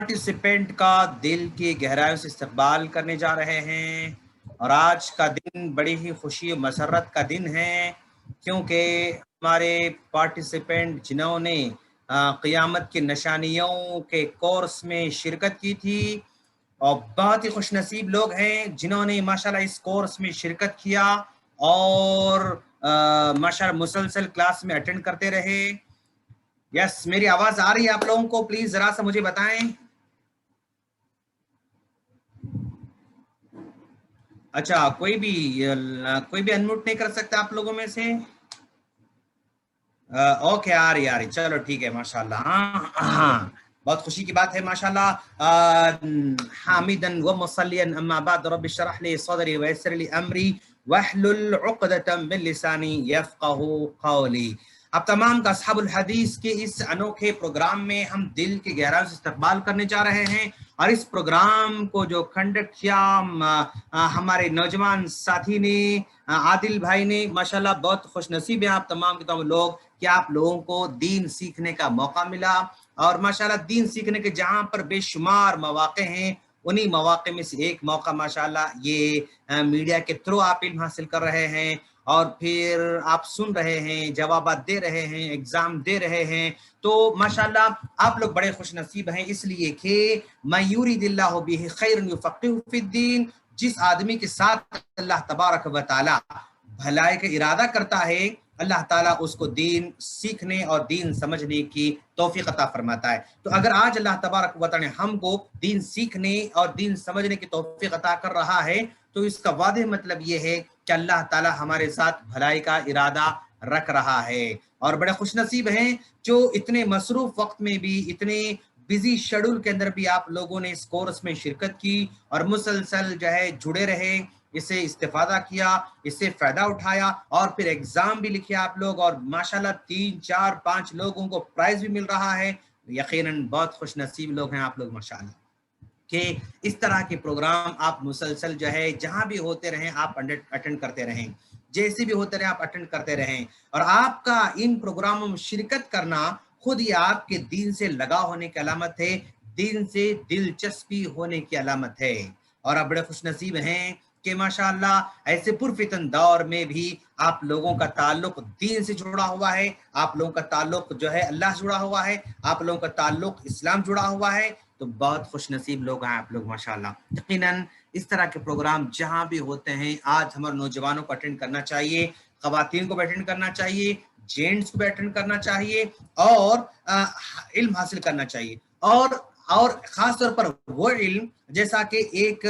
Participant का दिल की गहराइयों से इस्तकबाल करने जा रहे हैं और आज का दिन बड़ी ही खुशी और मसरत का दिन है, क्योंकि हमारे पार्टिसिपेंट जिन्होंने क़यामत की निशानियों के कोर्स में शिरकत की थी और बहुत ही खुशनसीब लोग हैं जिन्होंने माशाल्लाह इस कोर्स में शिरकत किया और माशाल्लाह मुसलसल क्लास में अटेंड करते रहे। यस, मेरी आवाज आ रही है आप लोगों को? प्लीज जरा सा मुझे बताएं। अच्छा, कोई भी अनम्यूट नहीं कर सकता आप लोगों में से? ओके, आ रही, चलो ठीक है, माशाल्लाह। हाँ, बहुत खुशी की बात है माशाल्लाह। हामिदन व मुसल्लियन अम्मा बाद रब्बि शरह ली सदरी व यस्सिर ली अमरी वहलुल उक़दतम मिन लिसानी यफ़क़हू क़ौली। अब तमाम का असहाबुल हदीस के इस अनोखे प्रोग्राम में हम दिल की गहराइयों से इस्तकबाल करने जा रहे हैं और इस प्रोग्राम को जो कंडक्ट किया हमारे नौजवान साथी ने, आदिल भाई ने, माशाल्लाह बहुत खुशनसीब हैं आप तमाम के तमाम लोग कि आप लोगों को दीन सीखने का मौका मिला और माशाल्लाह दीन सीखने के जहां पर बेशुमार मौके हैं, उन्हीं मौके में से एक मौका माशाल्लाह ये मीडिया के थ्रू आप इल्म हासिल कर रहे हैं और फिर आप सुन रहे हैं, जवाबात दे रहे हैं, एग्जाम दे रहे हैं। तो माशाल्लाह आप लोग बड़े खुश नसीब हैं, इसलिए कि मैं युरिदिल्लाहु बिही खैरन युफ़क़्क़िहु फ़िद्दीन, जिस आदमी के साथ अल्लाह तबारक व तआला भलाई का इरादा करता है, अल्लाह ताला उसको दीन सीखने और दीन समझने की तौफीक अता फरमाता है। तो अगर आज अल्लाह तबारक व तआला हमको दीन सीखने और दीन समझने की तौफीक अता कर रहा है, तो इसका वादे मतलब ये है कि अल्लाह ताला हमारे साथ भलाई का इरादा रख रहा है। और बड़े खुशनसीब हैं जो इतने मसरूफ वक्त में भी, इतने बिजी शेड्यूल के अंदर भी आप लोगों ने इस कोर्स में शिरकत की और मुसलसल जो है जुड़े रहे, इससे इस्तेफादा किया, इससे फायदा उठाया और फिर एग्जाम भी लिखे आप लोग और माशाल्लाह 3, 4, 5 लोगों को प्राइज भी मिल रहा है। यकीनन बहुत खुशनसीब लोग हैं आप लोग माशाल्लाह कि इस तरह के प्रोग्राम आप मुसलसल जो है जहां भी होते रहें आप अटेंड करते रहें, जैसे भी होते रहे आप अटेंड करते रहें। और आपका इन प्रोग्रामों में शिरकत करना खुद ही आपके दीन से लगाव होने की अलामत है, दीन से दिलचस्पी होने की अलामत है। और आप बड़े खुशनसीब हैं कि माशाअल्लाह ऐसे पुरफितन दौर में भी आप लोगों का ताल्लुक दीन से जुड़ा हुआ है, आप लोगों का ताल्लुक जो है अल्लाह से जुड़ा हुआ है, आप लोगों का ताल्लुक इस्लाम जुड़ा हुआ है। तो बहुत खुशनसीब लोग हैं आप लोग माशाअल्लाह। यकीनन इस तरह के प्रोग्राम जहां भी होते हैं आज हमारे नौजवानों को अटेंड करना चाहिए, खवातीन को भी अटेंड करना चाहिए, जेंट्स को भी अटेंड करना चाहिए और इल्म हासिल करना चाहिए। और खास तौर पर वो इल्म जैसा कि एक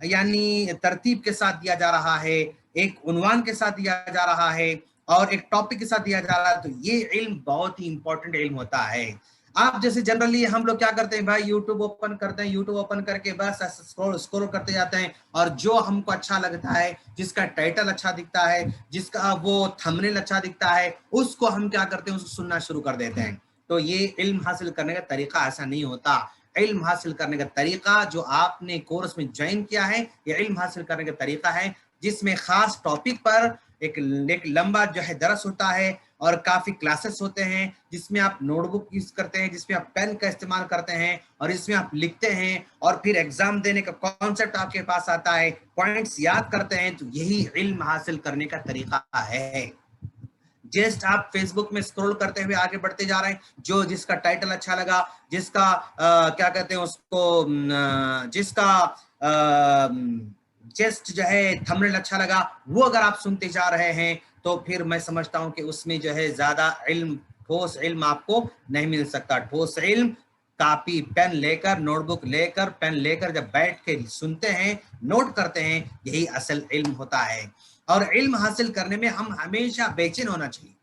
यानी तरतीब के साथ दिया जा रहा है, एक उन्वान के साथ दिया जा रहा है और एक टॉपिक के साथ दिया जा रहा है, तो ये इल्म बहुत ही इंपॉर्टेंट इल्म होता है। आप जैसे जनरली हम लोग क्या करते हैं भाई, यूट्यूब ओपन करते हैं, यूट्यूब ओपन करके बस स्क्रॉल करते जाते हैं और जो हमको अच्छा लगता है, जिसका टाइटल अच्छा दिखता है, जिसका वो थंबनेल अच्छा दिखता है, उसको हम क्या करते हैं, उसको सुनना शुरू कर देते हैं। तो ये इल्म हासिल करने का तरीका ऐसा नहीं होता। इल्म हासिल करने का तरीका जो आपने कोर्स में ज्वाइन किया है, ये इल्म हासिल करने का तरीका है जिसमें खास टॉपिक पर एक लंबा जो है दरस होता है और काफी क्लासेस होते हैं जिसमें आप नोटबुक यूज करते हैं, जिसमें आप पेन का इस्तेमाल करते हैं और इसमें आप लिखते हैं और फिर एग्जाम देने का कॉन्सेप्ट आपके पास आता है, पॉइंट्स याद करते हैं। तो यही इल्म हासिल करने का तरीका है। जस्ट आप फेसबुक में स्क्रॉल करते हुए आगे बढ़ते जा रहे हैं, जो जिसका टाइटल अच्छा लगा, जिसका क्या कहते हैं उसको, जिसका जस्ट जो है थंबनेल अच्छा लगा, वो अगर आप सुनते जा रहे हैं तो फिर मैं समझता हूं कि उसमें जो है ज्यादा इल्म, ठोस इल्म आपको नहीं मिल सकता। ठोस इल्म कॉपी पेन लेकर, नोटबुक लेकर, पेन लेकर जब बैठ के सुनते हैं, नोट करते हैं, यही असल इल्म होता है। और इल्म हासिल करने में हम हमेशा बेचैन होना चाहिए,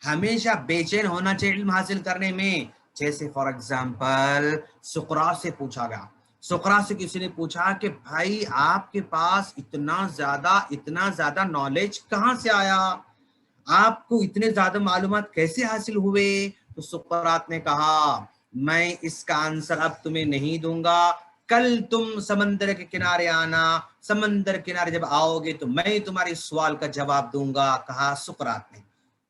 हमेशा बेचैन होना चाहिए इल्म हासिल करने में। जैसे फॉर एग्जाम्पल सुकरात से पूछा गया, सुकरात से किसी ने पूछा कि भाई आपके पास इतना ज्यादा नॉलेज कहाँ से आया, आपको इतने ज्यादा मालूमात कैसे हासिल हुए? तो सुकरात ने कहा मैं इसका आंसर अब तुम्हें नहीं दूंगा, कल तुम समंदर के किनारे आना, समंदर किनारे जब आओगे तो मैं तुम्हारे सवाल का जवाब दूंगा, कहा सुकरात ने।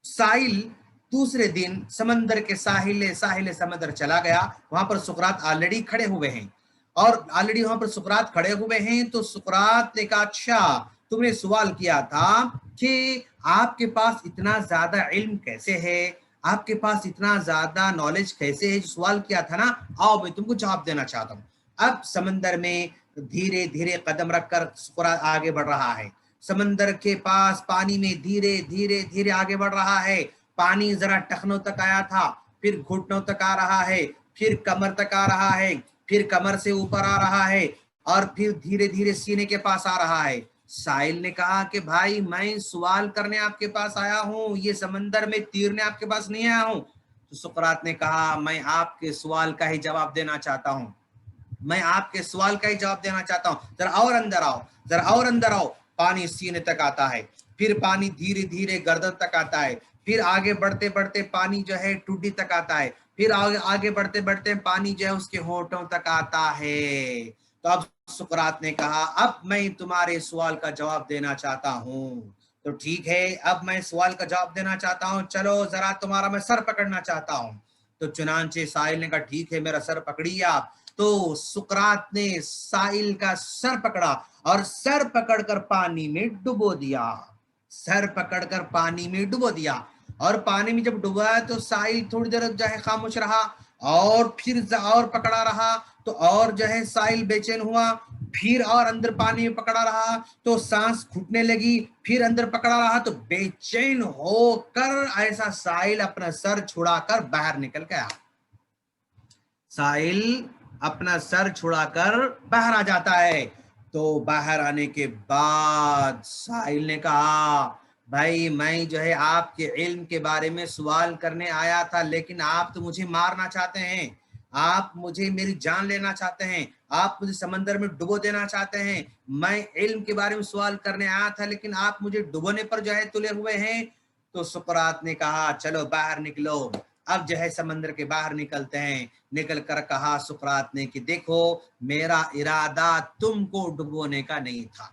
साहिल दूसरे दिन समंदर के साहिल समंदर चला गया, वहां पर सुकरात ऑलरेडी खड़े हुए हैं, और ऑलरेडी वहां पर सुकरात खड़े हुए हैं। तो सुकरात ने कहा, अच्छा तुमने सवाल किया था कि आपके पास इतना ज्यादा इल्म कैसे है, आपके पास इतना ज्यादा नॉलेज कैसे है, जो सवाल किया था ना, आओ मैं तुमको जवाब देना चाहता हूँ। अब समंदर में धीरे धीरे कदम रखकर सुकरात आगे बढ़ रहा है, समंदर के पास पानी में धीरे धीरे धीरे आगे बढ़ रहा है। पानी जरा टखनों तक आया था, फिर घुटनों तक आ रहा है, फिर कमर तक आ रहा है, फिर कमर से ऊपर आ रहा है, और फिर धीरे धीरे सीने के पास आ रहा है। साहिल ने कहा कि भाई मैं सवाल करने आपके पास आया हूँ, ये समंदर में तीरने आपके पास नहीं आया हूँ। तो सुकरात ने कहा, मैं आपके सवाल का ही जवाब देना चाहता हूँ, मैं आपके सवाल का ही जवाब देना चाहता हूँ, जरा और अंदर आओ, जरा और अंदर आओ। पानी सीने तक आता है, फिर पानी धीरे धीरे गर्दन तक आता है, फिर आगे बढ़ते बढ़ते पानी जो है टूटी तक आता है, फिर आगे बढ़ते बढ़ते पानी जो है उसके होठों तक आता है। तो अब सुकरात ने कहा, अब मैं तुम्हारे सवाल का जवाब देना चाहता हूँ। तो ठीक है, अब मैं सवाल का जवाब देना चाहता हूँ, चलो जरा तुम्हारा मैं सर पकड़ना चाहता हूँ। तो चुनांचे साहिल ने कहा, ठीक है मेरा सर पकड़िए आप। तो सुकरात ने साहिल का सर पकड़ा और सर पकड़कर पानी में डुबो दिया, सर पकड़कर पानी में डुबो दिया। और पानी में जब डुबाया तो साहिल थोड़ी देर जो है खामोश रहा, और फिर और पकड़ा रहा, तो और जो है साहिल बेचैन हुआ, फिर और अंदर पानी में पकड़ा रहा तो सांस घुटने लगी, फिर अंदर पकड़ा रहा तो बेचैन होकर ऐसा साहिल अपना सर छुड़ाकर बाहर निकल गया। साहिल अपना सर छुड़ाकर बाहर आ जाता है। तो बाहर आने के बाद साहिल ने कहा, भाई मैं जो है आपके इल्म के बारे में सवाल करने आया था, लेकिन आप तो मुझे मारना चाहते हैं, आप मुझे मेरी जान लेना चाहते हैं, आप मुझे समंदर में डुबो देना चाहते हैं। मैं इल्म के बारे में सवाल करने आया था, लेकिन आप मुझे डुबोने पर जो है तुले हुए हैं। तो सुकरात ने कहा, चलो बाहर निकलो। अब जो है समंदर के बाहर निकलते हैं। निकल कर कहा सुकरात ने कि देखो, मेरा इरादा तुमको डुबोने का नहीं था,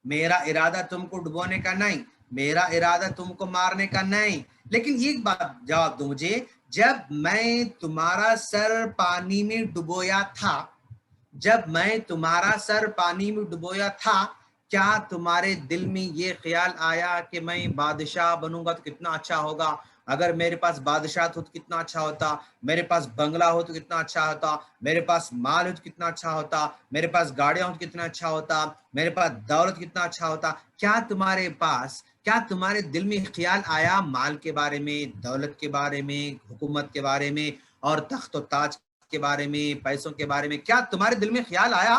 मेरा इरादा तुमको डुबोने का नहीं, मेरा इरादा तुमको मारने का नहीं। लेकिन एक बात जवाब दो मुझे, जब मैं तुम्हारा सर पानी में डुबोया था, जब मैं तुम्हारा सर पानी में डुबोया था, क्या तुम्हारे दिल में ये ख्याल आया कि मैं बादशाह बनूंगा तो कितना अच्छा होगा, अगर मेरे पास बादशाह हो तो कितना अच्छा होता, मेरे पास बंगला हो तो कितना अच्छा होता, मेरे पास माल हो तो कितना अच्छा होता, मेरे पास गाड़ियां हो तो कितना अच्छा होता, मेरे पास दौलत कितना अच्छा होता? क्या तुम्हारे पास, क्या तुम्हारे दिल में ख्याल आया माल के बारे में, दौलत के बारे में, हुकूमत के बारे में, और तख्त ताज के बारे में, पैसों के बारे में, क्या तुम्हारे दिल में ख्याल आया?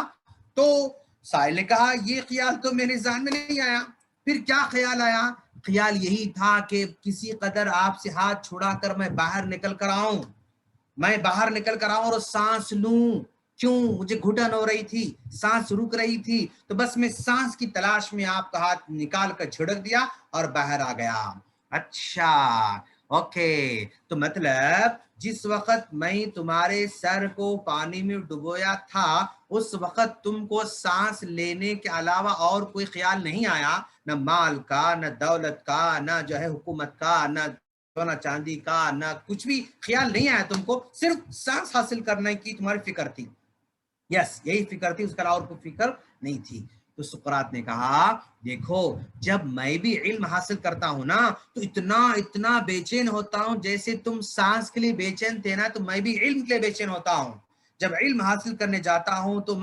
तो साहिल ने कहा, ये ख्याल तो मेरे ज़हन में नहीं आया। फिर क्या ख्याल आया? ख्याल यही था कि किसी कदर आपसे हाथ छुड़ाकर मैं बाहर निकल कर आऊं, मैं बाहर निकल कर आऊं और सांस लूं। क्यों? मुझे घुटन हो रही थी, सांस रुक रही थी, तो बस मैं सांस की तलाश में आपका हाथ निकाल कर छिड़क दिया और बाहर आ गया। अच्छा, ओके, तो मतलब जिस वक्त मैं तुम्हारे सर को पानी में डुबोया था, उस वक्त तुमको सांस लेने के अलावा और कोई ख्याल नहीं आया, न माल का, न दौलत का, न जो है हुकूमत का, न सोना चांदी का, न कुछ भी ख्याल नहीं आया तुमको, सिर्फ सांस हासिल करने की तुम्हारी फिक्र थी। यस, यही फिक्र थी, उसका और कोई फिक्र नहीं थी। तो सुकरात ने कहा, देखो जब मैं भी इल्म हासिल करता हूं ना, तो इतना इतना बेचैन होता हूं, जैसे तुम सांस के लिए बेचैन थे ना, तो मैं भी इल्म के लिए बेचैन होता हूं। जब इल्म हासिल करने जाता हूं तो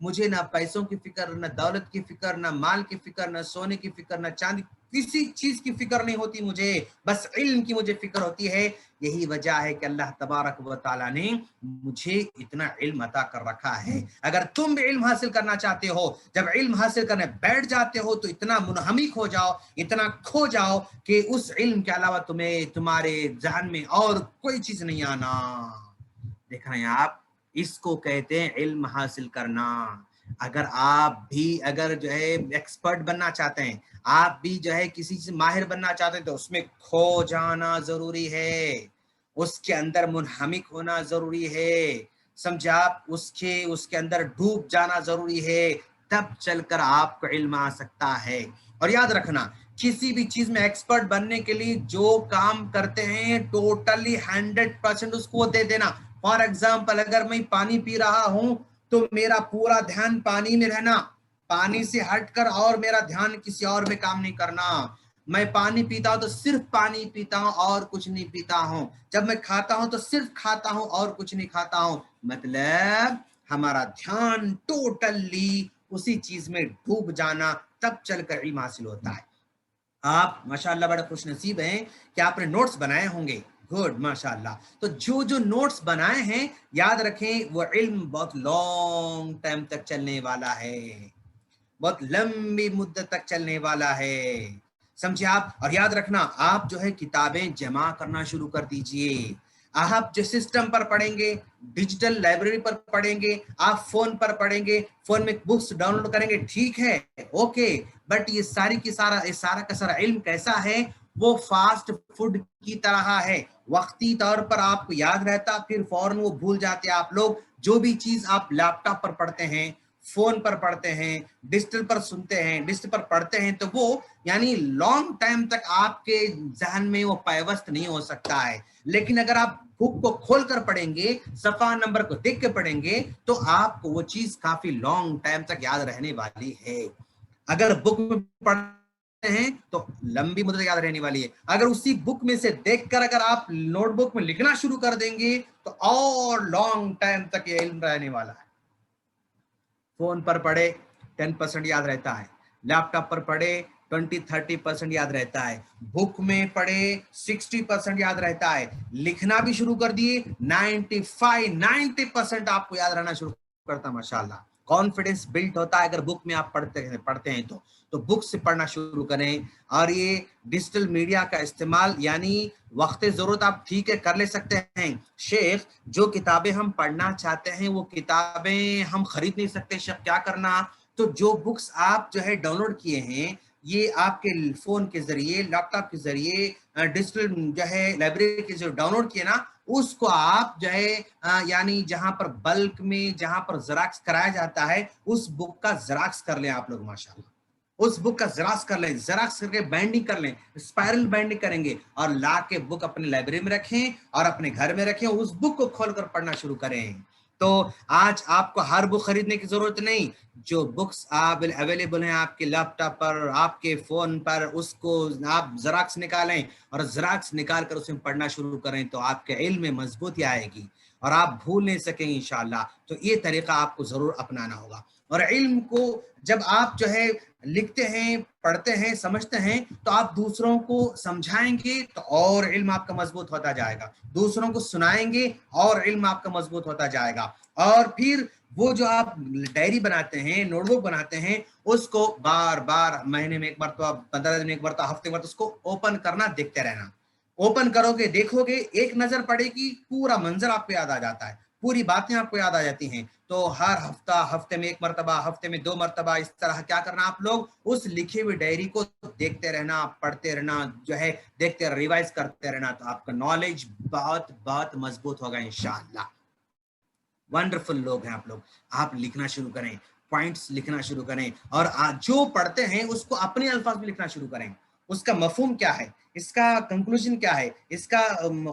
मुझे ना पैसों की फिक्र, न दौलत की फिक्र, न माल की फिक्र, न सोने की फिक्र, न चांदी, किसी चीज की फिक्र नहीं होती मुझे, बस इल्म की मुझे फिक्र होती है। यही वजह है कि अल्लाह तबारक व तआला ने मुझे इतना इल्म अता कर रखा है। अगर तुम भी इल्म हासिल करना चाहते हो, जब इल्म हासिल करने बैठ जाते हो तो इतना मुनहमिक हो जाओ, इतना खो जाओ कि उस इल्म के अलावा तुम्हें तुम्हारे जहन में और कोई चीज नहीं आना। देखा है आप, इसको कहते हैं इल्म हासिल करना। अगर आप भी अगर जो है एक्सपर्ट बनना चाहते हैं, आप भी जो है किसी से माहिर बनना चाहते हैं, तो उसमें खो जाना जरूरी है, उसके अंदर मुनहमिक होना जरूरी है, समझे आप, उसके अंदर डूब जाना जरूरी है, तब चलकर आपको इल्म आ सकता है। और याद रखना किसी भी चीज में एक्सपर्ट बनने के लिए जो काम करते हैं टोटली 100% उसको दे देना। फॉर एग्जाम्पल अगर मैं पानी पी रहा हूं तो मेरा पूरा ध्यान पानी में रहना, पानी से हटकर और मेरा ध्यान किसी और में काम नहीं करना। मैं पानी पीता हूं तो सिर्फ पानी पीता हूं और कुछ नहीं पीता हूं। जब मैं खाता हूं तो सिर्फ खाता हूं और कुछ नहीं खाता हूं। मतलब हमारा ध्यान टोटली उसी चीज में डूब जाना, तब चलकर इल्म हासिल होता है। आप माशाअल्लाह बड़े खुश नसीब हैं कि आपने नोट्स बनाए होंगे। गुड माशाअल्लाह। तो जो जो नोट्स बनाए हैं याद रखें वो इल्म बहुत लॉन्ग टाइम तक चलने वाला है, बहुत लंबी मुद्दत तक चलने वाला है, समझे आप। और याद रखना आप जो है किताबें जमा करना शुरू कर दीजिए। आप जो सिस्टम पर पढ़ेंगे, डिजिटल लाइब्रेरी पर पढ़ेंगे, आप फोन पर पढ़ेंगे, फोन में बुक्स डाउनलोड करेंगे, ठीक है ओके, बट ये सारी की सारा का सारा इल्म कैसा है, वो फास्ट फूड की तरह है। वक्ती तौर पर आपको याद रहता, फिर फौरन वो भूल जाते आप लोग। जो भी चीज आप लैपटॉप पर पढ़ते हैं, फोन पर पढ़ते हैं, डिजिटल पर सुनते हैं, डिजिटल पर पढ़ते हैं, तो वो यानी लॉन्ग टाइम तक आपके जहन में वो पायवस्त नहीं हो सकता है। लेकिन अगर आप बुक को खोलकर पढ़ेंगे, सफा नंबर को देख के पढ़ेंगे, तो आपको वो चीज काफी लॉन्ग टाइम तक याद रहने वाली है। अगर बुक में पढ़ते हैं तो लंबी मुद्दत याद रहने वाली है। अगर उसी बुक में से देखकर अगर आप नोटबुक में लिखना शुरू कर देंगे तो और लॉन्ग टाइम तक ये इल्म रहने वाला है। फोन पर पढ़े 10% याद रहता है, लैपटॉप पर पढ़े 20-30% याद रहता है, बुक में पढ़े 60% याद रहता है, लिखना भी शुरू कर दिए 95-90% आपको याद रहना शुरू करता है। माशाल्लाह कॉन्फिडेंस बिल्ड होता है अगर बुक में आप पढ़ते हैं तो बुक से पढ़ना शुरू करें। और ये डिजिटल मीडिया का इस्तेमाल यानी वक्त जरूरत आप ठीक है कर ले सकते हैं शेख, जो किताबें हम पढ़ना चाहते हैं वो किताबें हम खरीद नहीं सकते शेख, क्या करना, तो जो बुक्स आप जो है डाउनलोड किए हैं ये आपके फोन के जरिए, लैपटॉप के जरिए, डिजिटल जो है लाइब्रेरी के जो डाउनलोड किए ना, उसको आप जो है यानी जहां पर बल्क में जहां पर ज़ेरॉक्स कराया जाता है उस बुक का ज़ेरॉक्स कर लें आप लोग माशाल्लाह, उस बुक का ज़ेरॉक्स कर लें, ज़ेरॉक्स करके बाइंडिंग कर लें, स्पाइरल बाइंडिंग करेंगे और ला के बुक अपने लाइब्रेरी में रखें और अपने घर में रखें, उस बुक को खोलकर पढ़ना शुरू करें। तो आज आपको हर बुक खरीदने की जरूरत नहीं, जो बुक्स आप अवेलेबल हैं आपके लैपटॉप पर, आपके फोन पर, उसको आप ज़ेरॉक्स निकालें और ज़ेरॉक्स निकाल कर उसमें पढ़ना शुरू करें, तो आपके इल्म में मजबूती आएगी और आप भूल नहीं सकेंगे इंशाल्लाह। तो ये तरीका आपको जरूर अपनाना होगा। और इल्म को जब आप जो है लिखते हैं, पढ़ते हैं, समझते हैं, तो आप दूसरों को समझाएंगे तो और इल्म आपका मजबूत होता जाएगा, दूसरों को सुनाएंगे और इल्म आपका मजबूत होता जाएगा। और फिर वो जो आप डायरी बनाते हैं, नोटबुक बनाते हैं, उसको बार बार महीने में एक बार, तो 15 दिन में एक बार, तो हफ्ते में, तो उसको ओपन करना, देखते रहना। ओपन करोगे, देखोगे, एक नजर पड़ेगी, पूरा मंजर आपको याद आ जाता है, पूरी बातें आपको याद आ जाती हैं। तो हर हफ्ता, हफ्ते में एक मरतबा, हफ्ते में 2 मरतबा, इस तरह क्या करना आप लोग, उस लिखी हुई डायरी को देखते रहना, पढ़ते रहना, जो है देखते, रिवाइज करते रहना, तो आपका नॉलेज बहुत बहुत मजबूत होगा इंशाअल्लाह। वंडरफुल लोग हैं आप लोग, आप लिखना शुरू करें, पॉइंट्स लिखना शुरू करें और जो पढ़ते हैं उसको अपने अल्फाज में लिखना शुरू करें। उसका मफहूम क्या है, इसका कंक्लूजन क्या है, इसका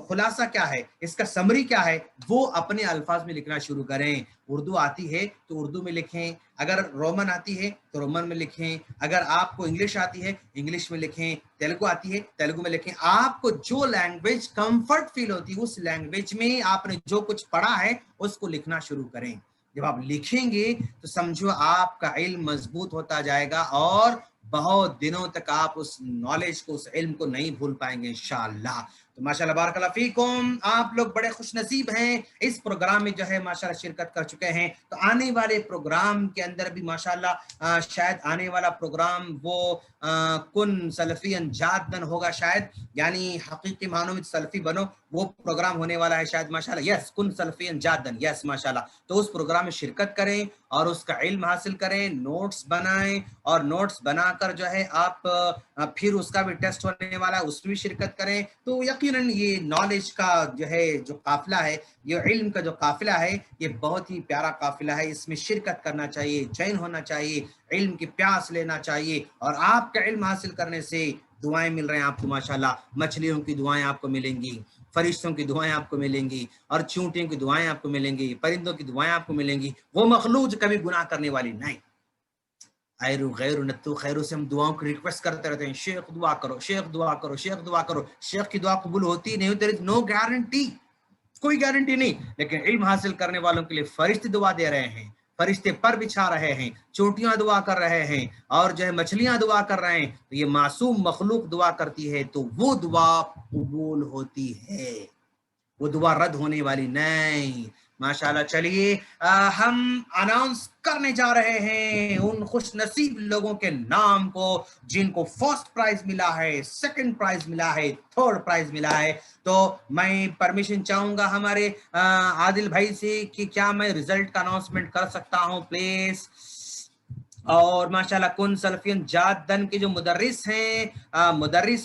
खुलासा क्या है, इसका समरी क्या है, वो अपने अल्फाज में लिखना शुरू करें। उर्दू आती है तो उर्दू में लिखें, अगर रोमन आती है तो रोमन में लिखें, अगर आपको इंग्लिश आती है इंग्लिश में लिखें, तेलुगु आती है तेलुगु में लिखें। आपको जो लैंग्वेज कंफर्ट फील होती है उस लैंग्वेज में आपने जो कुछ पढ़ा है उसको लिखना शुरू करें। जब आप लिखेंगे तो समझो आपका इल्म मजबूत होता जाएगा और बहुत दिनों तक आप उस नॉलेज को, उस इल्म को नहीं भूल पाएंगे इंशाअल्लाह। तो माशाल्लाह बारकल्लाह फीकुम, आप लोग बड़े खुश नसीब हैं, इस प्रोग्राम में जो है माशाल्लाह शिरकत कर चुके हैं। तो आने वाले प्रोग्राम के अंदर भी माशाल्लाह शायद आने वाला प्रोग्राम वो कुन सलफियन जादन होगा शायद, यानी हकीकी मानों में सलफी बनो, वो प्रोग्राम होने वाला है शायद माशाल्लाह। यस, कुन सलफियन जादन, यस माशाल्लाह। तो उस प्रोग्राम में शिरकत करें और उसका इल्म हासिल करें, नोट्स बनाएं और नोट्स बनाकर जो है आप फिर उसका भी टेस्ट होने वाला है, उसमें भी शिरकत करें। तो यकीन यकीनन ये नॉलेज का जो है जो काफिला है, ये इल्म का जो काफिला है, ये बहुत ही प्यारा काफिला है। इसमें शिरकत करना चाहिए, जॉइन होना चाहिए, इल्म की प्यास लेना चाहिए, और आपका इल्म हासिल करने से दुआएं मिल रहे हैं आपको माशाल्लाह। मछलियों की दुआएं आपको मिलेंगी, फरिश्तों की दुआएं आपको मिलेंगी, और चूंटियों की दुआएं आपको मिलेंगी, परिंदों की दुआएं आपको मिलेंगी। वो मखलूक कभी गुनाह करने वाली नहीं। खैरु गैरु नत्तु खैरु से हम दुआओं की रिक्वेस्ट करते रहते हैं, शेख दुआ करो, शेख दुआ करो, शेख दुआ करो। शेख की दुआ कबूल होती नहीं होती, नो गारंटी, कोई गारंटी नहीं। लेकिन इल्म हासिल करने वालों के लिए फरिश्ते दुआ दे रहे हैं, फरिश्ते पर बिछा रहे हैं, चोटियां दुआ कर रहे हैं, और जो है मछलियां दुआ कर रहे हैं। तो ये मासूम मखलूक दुआ करती है तो वो दुआ कबूल होती है, वो दुआ रद्द होने वाली नहीं। माशाल्लाह। चलिए हम अनाउंस करने जा रहे हैं उन खुश नसीब लोगों के नाम को जिनको फर्स्ट प्राइज मिला है, सेकंड प्राइज मिला है, थर्ड प्राइज मिला है। तो मैं परमिशन चाहूंगा हमारे आदिल भाई से कि क्या मैं रिजल्ट का अनाउंसमेंट कर सकता हूं प्लीज। और माशाल्लाह कुन सलफियन जादन के जो मुदर्रिस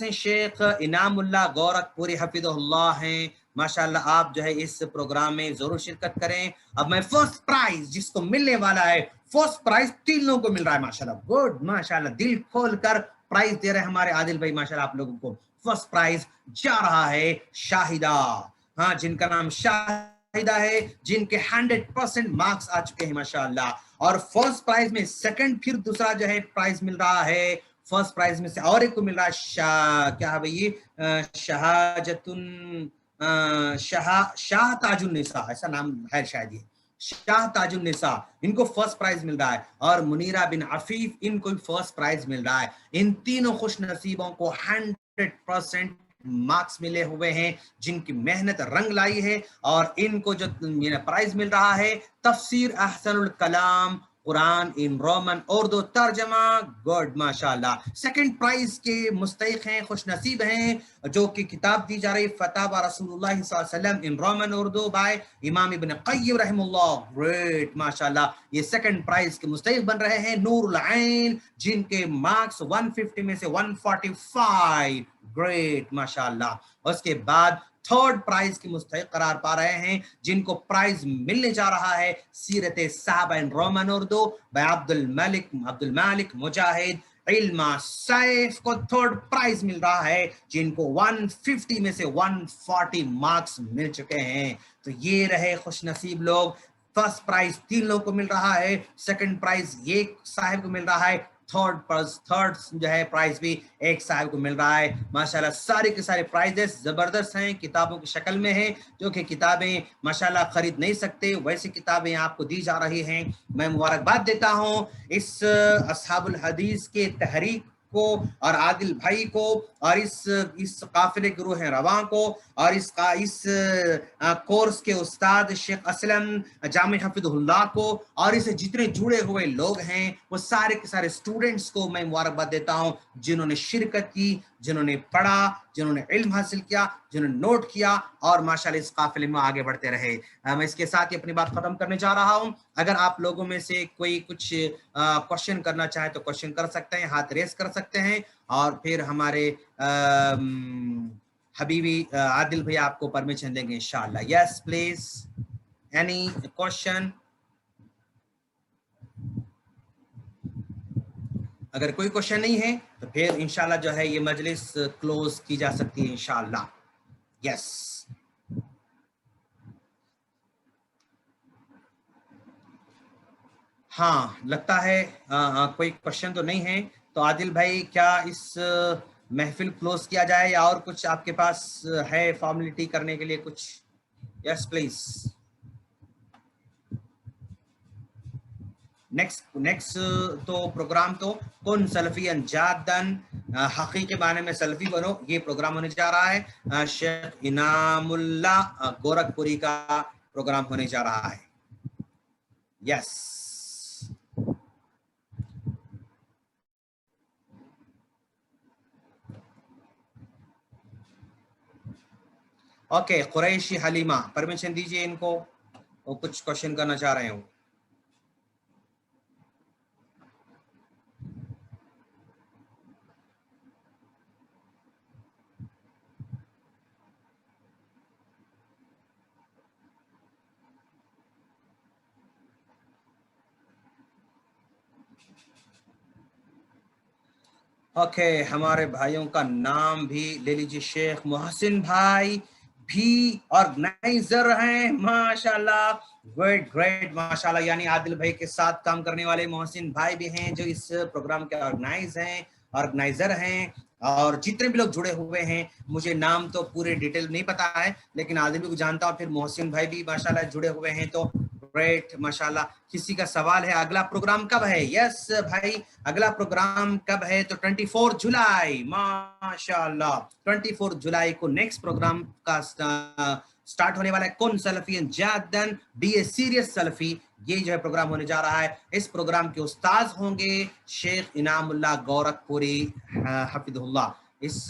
हैं शेख इनामुल्लाह गोरखपुरी हफिजुल्लाह हैं। माशाल्लाह आप जो है इस प्रोग्राम में जरूर शिरकत करें। अब मैं फर्स्ट प्राइज जिसको मिलने वाला है, फर्स्ट प्राइज 3 लोगों को मिल रहा है माशाल्लाह। गुड, माशाल्लाह, दिल खोल कर प्राइज दे रहे हैं हमारे आदिल भाई माशाल्लाह। आप लोगों को फर्स्ट प्राइज जा रहा है शाहिदा, हाँ, जिनका नाम शाहिदा है, जिनके 100% मार्क्स आ चुके हैं माशाल्लाह। और फर्स्ट प्राइज में सेकंड, फिर दूसरा जो है प्राइज मिल रहा है। फर्स्ट प्राइज में से और एक को मिल रहा है क्या है भाई, शहाजतुन शाह ताजुन्निसा, ऐसा नाम है शायद, ये शाह ताजुन्निसा, इनको फर्स्ट प्राइज मिल रहा है। और मुनीरा बिन अफीफ, इनको फर्स्ट प्राइज मिल रहा है। इन तीनों खुश नसीबों को 100% मार्क्स मिले हुए हैं, जिनकी मेहनत रंग लाई है। और इनको जो प्राइज मिल रहा है, तफसीर अहसनुल कलाम कुरान इन रोमन उर्दू तर्जमा। गुड, माशाल्लाह। सेकंड प्राइज के मुस्तहिक हैं, खुश नसीब हैं, जो कि किताब दी जा रही फतावा रसूलुल्लाह सल्लल्लाहु अलैहि वसल्लम इन रोमन उर्दू बाय इमाम इब्न क़य्यिम रहमहुल्लाह। ग्रेट, माशाल्लाह। ये सेकंड प्राइज के मुस्तहिक बन रहे हैं नूरुल ऐन, जिनके मार्क्स 150 में से 145। ग्रेट, माशाल्लाह। उसके बाद थर्ड प्राइज की मुस्तहिक करार पा रहे हैं, जिनको प्राइज मिलने जा रहा है सीरत साहबा in Roman Urdu by Abdul Malik Mujahid इल्मा Saif को थर्ड प्राइज मिल रहा है, जिनको 150 में से 140 मार्क्स मिल चुके हैं। तो ये रहे खुश नसीब लोग। फर्स्ट प्राइज 3 लोगों को मिल रहा है, सेकंड प्राइज एक साहिब को मिल रहा है, थर्ड जो है प्राइज भी एक साहब को मिल रहा है। माशाल्लाह सारे के सारे प्राइजेस जबरदस्त हैं, किताबों की शक्ल में हैं, जो कि किताबें माशाल्लाह खरीद नहीं सकते, वैसी किताबें आपको दी जा रही हैं। मैं मुबारकबाद देता हूं इस असहाबुल हदीस के तहरीक को, और आदिल भाई को, और इस काफिले के रूह रवां को, और इस कोर्स के उस्ताद शेख असलम जामे हफिजुल्लाह को, और इसे जितने जुड़े हुए लोग हैं वो सारे के सारे स्टूडेंट्स को मैं मुबारकबाद देता हूं, जिन्होंने शिरकत की, जिन्होंने पढ़ा, जिन्होंने इल्म हासिल किया, जिन्होंने नोट किया, और माशाल्लाह इस काफिले में आगे बढ़ते रहे। मैं इसके साथ ही अपनी बात खत्म करने जा रहा हूं। अगर आप लोगों में से कोई कुछ क्वेश्चन करना चाहे तो क्वेश्चन कर सकते हैं, हाथ रेस कर सकते हैं, और फिर हमारे हबीबी आदिल भैया आपको परमिशन देंगे इंशाल्लाह। Yes please, any question? अगर कोई क्वेश्चन नहीं है तो फिर इंशाल्लाह जो है ये मजलिस क्लोज की जा सकती है इंशाल्लाह। यस, हाँ, लगता है कोई क्वेश्चन तो नहीं है। तो आदिल भाई, क्या इस महफिल क्लोज किया जाए, या और कुछ आपके पास है फॉर्मेलिटी करने के लिए कुछ? Yes please. नेक्स्ट तो प्रोग्राम तो कुन सलफियन जादन, हकीकी माने में सलफी बनो, ये प्रोग्राम होने जा रहा है। शेख इनामुल्ला गोरखपुरी का प्रोग्राम होने जा रहा है। Yes, okay. Qureshi Halima, permission दीजिए इनको, वो कुछ क्वेश्चन करना चाह रहे हो। ओके, हमारे भाइयों का नाम भी ले लीजिए। शेख मोहसिन भाई भी ऑर्गेनाइजर हैं माशाल्लाह, ग्रेट ग्रेट माशाल्लाह। यानी आदिल भाई के साथ काम करने वाले मोहसिन भाई भी हैं जो इस प्रोग्राम के ऑर्गेनाइजर हैं। और जितने भी लोग जुड़े हुए हैं, मुझे नाम तो पूरे डिटेल नहीं पता है, लेकिन आदिल भी को जानता हूँ, फिर मोहसिन भाई भी माशाल्लाह जुड़े हुए हैं, तो ग्रेट माशाल्लाह। किसी का सवाल है अगला प्रोग्राम कब है? यस भाई, अगला प्रोग्राम कब है? तो 24 जुलाई माशाल्लाह, 24 जुलाई को नेक्स्ट प्रोग्राम का स्टार्ट होने वाला है। कुन सलफियन जादन, बी ए सीरियस सलफी, ये जो है प्रोग्राम होने जा रहा है। इस प्रोग्राम के उस्ताद होंगे शेख इनामुल्लाह गोरखपुरी हफिजुल्लाह, इस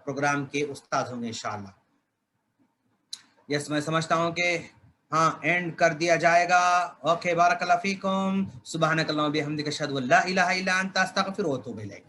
प्रोग्राम के उस्ताद होंगे इंशाअल्लाह। यस, मैं समझता हूँ कि हाँ एंड कर दिया जाएगा। ओके, बारकल्लाह फीकुम, सुबहानकल्लाह व बिहम्दिका अशहदु अल्ला इलाहा इल्ला अंता अस्तगफिरुका व अतूबु इलैक।